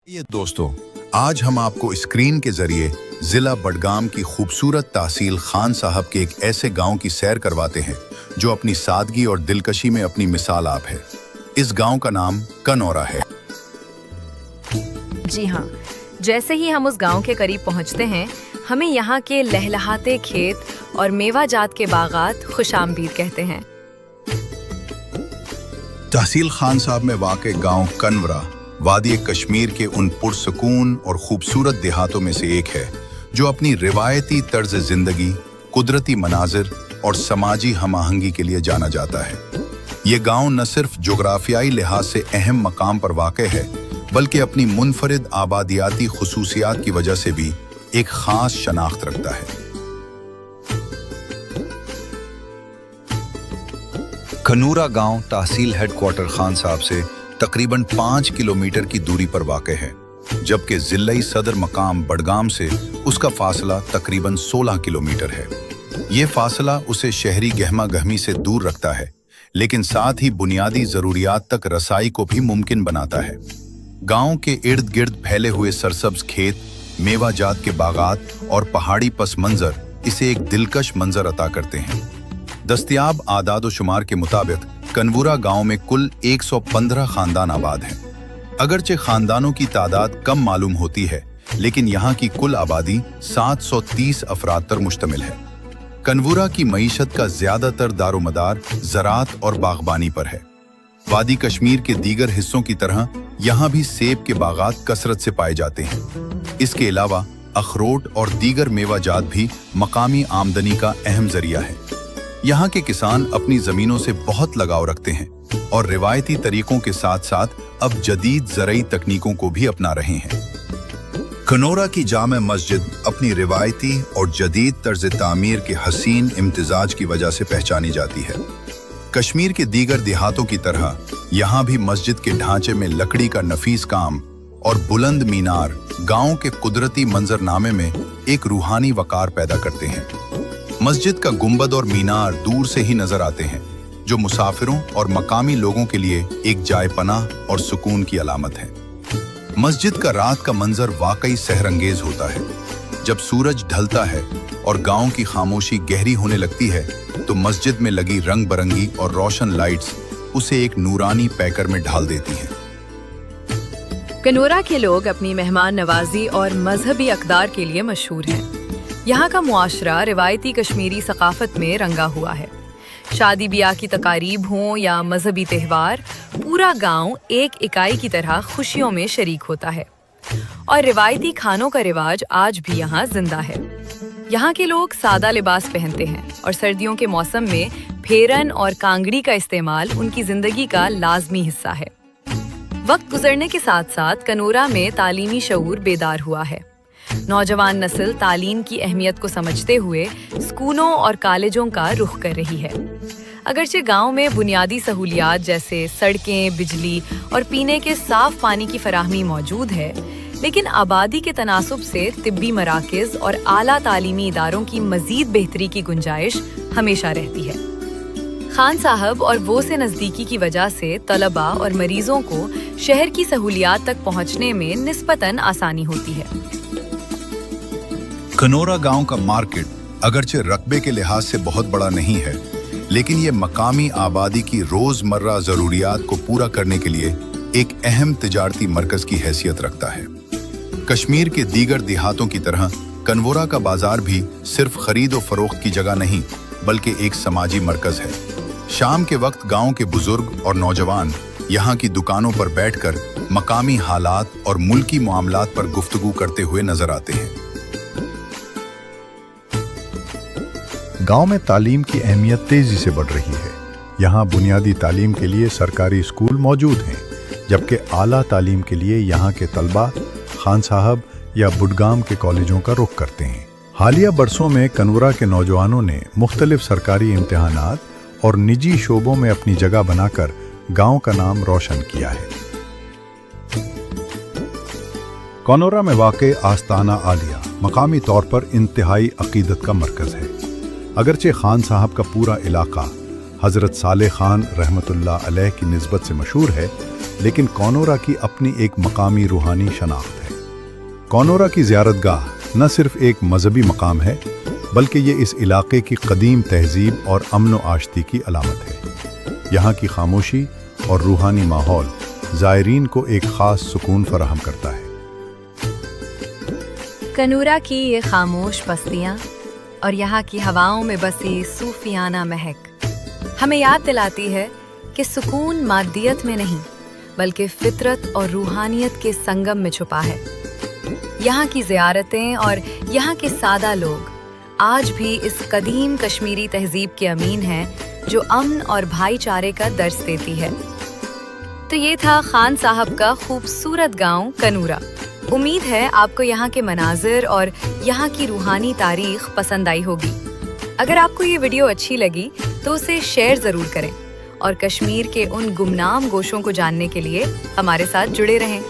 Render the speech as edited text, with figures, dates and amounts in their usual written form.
ये दोस्तों, आज हम आपको स्क्रीन के जरिए जिला बडगाम की खूबसूरत तहसील खान साहब के एक ऐसे गांव की सैर करवाते हैं जो अपनी सादगी और दिलकशी में अपनी मिसाल आप है। इस गांव का नाम कनौरा है। जी हाँ, जैसे ही हम उस गांव के करीब पहुंचते हैं, हमें यहाँ के लहलहाते खेत और मेवा जात के बागात खुशामदीद कहते हैं। तहसील खान साहब में वाक़ गांव कनवरा वादी कश्मीर के उन पुरसकून और खूबसूरत देहातों में से एक है जो अपनी रिवायती तर्ज जिंदगी, कुदरती मनाजिर और समाजी हमाहंगी के लिए जाना जाता है। ये गांव न सिर्फ जोग्राफियाई लिहाज से अहम मकाम पर वाक़े है, बल्कि अपनी मुनफरिद आबादियाती खुसूसियात की वजह से भी एक खास शनाख्त रखता है। कनूरा गांव तहसील हेडक्वार्टर खान साहब से तकरीबन 5 किलोमीटर की दूरी पर वाक़े है, जबकि ज़िला सदर मकाम बडगाम से उसका फासला तकरीबन 16 किलोमीटर है। ये फासला उसे शहरी गहमा गहमी से दूर रखता है, लेकिन साथ ही बुनियादी ज़रूरियात तक रसाई को भी मुमकिन बनाता है। गांव के इर्द गिर्द फैले हुए सरसब्ज खेत, मेवा जात के बागात और पहाड़ी पस मंजर इसे एक दिलकश मंजर अता करते हैं। दस्तयाब आदाद शुमार के मुताबिक कनवरा गांव में कुल 115 खानदान आबाद हैं। अगरचे खानदानों की तादाद कम मालूम होती है, लेकिन यहाँ की कुल आबादी 730 अफराद पर मुश्तमिल है। कनवरा की मईशत का ज्यादातर दारोमदार ज़राअत और बागबानी पर है। वादी कश्मीर के दीगर हिस्सों की तरह यहाँ भी सेब के बागात कसरत से पाए जाते हैं। इसके अलावा अखरोट और दीगर मेवा जात भी मकामी आमदनी का अहम जरिया है। यहाँ के किसान अपनी जमीनों से बहुत लगाव रखते हैं और रिवायती तरीकों के साथ साथ अब जदीद ज़रई तकनीकों को भी अपना रहे हैं। कनौरा की जामे मस्जिद अपनी रिवायती और जदीद तर्ज तामीर के हसीन इम्तिजाज की वजह से पहचानी जाती है। कश्मीर के दीगर देहातों की तरह यहाँ भी मस्जिद के ढांचे में लकड़ी का नफीस काम और बुलंद मीनार गांव के कुदरती मंजरनामे में एक रूहानी वकार पैदा करते हैं। मस्जिद का गुंबद और मीनार दूर से ही नजर आते हैं, जो मुसाफिरों और मकामी लोगों के लिए एक जायपनाह और सुकून की अलामत है। मस्जिद का रात का मंजर वाकई सहरंगेज होता है। जब सूरज ढलता है और गांव की खामोशी गहरी होने लगती है, तो मस्जिद में लगी रंग बरंगी और रोशन लाइट्स उसे एक नूरानी पैकर में ढाल देती हैं। कनौरा के लोग अपनी मेहमान नवाजी और मजहबी अक़दार के लिए मशहूर हैं। यहाँ का मुआशरा रिवायती कश्मीरी सकाफत में रंगा हुआ है। शादी ब्याह की तकारीब हों या मजहबी त्यौहार, पूरा गांव एक इकाई की तरह खुशियों में शरीक होता है और रिवायती खानों का रिवाज आज भी यहाँ जिंदा है। यहाँ के लोग सादा लिबास पहनते हैं और सर्दियों के मौसम में फेरन और कांगड़ी का इस्तेमाल उनकी जिंदगी का लाजमी हिस्सा है। वक्त गुजरने के साथ साथ कनौरा में तालीमी शऊर बेदार हुआ है। नौजवान नस्ल तालीम की अहमियत को समझते हुए स्कूलों और कॉलेजों का रुख कर रही है। अगरचे गांव में बुनियादी सहूलियात जैसे सड़कें, बिजली और पीने के साफ पानी की फराहमी मौजूद है, लेकिन आबादी के तनासुब से तिब्बी मराकज़ और आला तालीमी इदारों की मजीद बेहतरी की गुंजाइश हमेशा रहती है। खान साहब और वो से नज़दीकी की वजह से तलबा और मरीजों को शहर की सहूलियात तक पहुँचने में निस्बतन आसानी होती है। कनौरा गांव का मार्केट अगरचे रकबे के लिहाज से बहुत बड़ा नहीं है, लेकिन ये मकामी आबादी की रोजमर्रा जरूरियात को पूरा करने के लिए एक अहम तिजारती मरकज की हैसियत रखता है। कश्मीर के दीगर देहातों की तरह कनौरा का बाजार भी सिर्फ खरीद और फरोख्त की जगह नहीं, बल्कि एक समाजी मरकज है। शाम के वक्त गांव के बुजुर्ग और नौजवान यहाँ की दुकानों पर बैठकर मकामी हालात और मुल्की मामलात पर गुफ्तगू करते हुए नजर आते हैं। गांव में तालीम की अहमियत तेजी से बढ़ रही है। यहाँ बुनियादी तालीम के लिए सरकारी स्कूल मौजूद हैं, जबकि आला तालीम के लिए यहाँ के तलबा खान साहब या बुडगाम के कॉलेजों का रुख करते हैं। हालिया बरसों में कनौरा के नौजवानों ने मुख्तलिफ सरकारी इम्तिहानात और निजी शोबों में अपनी जगह बनाकर गांव का नाम रोशन किया है। कनौरा में वाक़े आस्ताना आलिया मकामी तौर पर इंतहाई अकीदत का मरकज़ है। अगरचे खान साहब का पूरा इलाका हज़रत साले खान रहमतुल्लाह अलैह की निस्बत से मशहूर है, लेकिन कौनोरा की अपनी एक मकामी रूहानी शनाख्त है। कौनोरा की ज़ियारतगाह न सिर्फ एक मजहबी मकाम है, बल्कि ये इस इलाके की कदीम तहजीब और अमन व आश्ती की अलामत है। यहाँ की खामोशी और रूहानी माहौल ज़ायरीन को एक ख़ास सुकून फराहम करता है। कनूरा की ये खामोश बस्तियाँ और यहाँ की हवाओं में बसी सूफियाना महक हमें याद दिलाती है कि सुकून मादियत में नहीं, बल्कि फितरत और रूहानियत के संगम में छुपा है। यहाँ की ज़ियारतें और यहाँ के सादा लोग आज भी इस कदीम कश्मीरी तहजीब के अमीन हैं, जो अमन और भाईचारे का दर्स देती है। तो ये था खान साहब का खूबसूरत गांव कनूरा। उम्मीद है आपको यहाँ के मनाजिर और यहाँ की रूहानी तारीख पसंद आई होगी। अगर आपको ये वीडियो अच्छी लगी तो उसे शेयर ज़रूर करें और कश्मीर के उन गुमनाम गोशों को जानने के लिए हमारे साथ जुड़े रहें।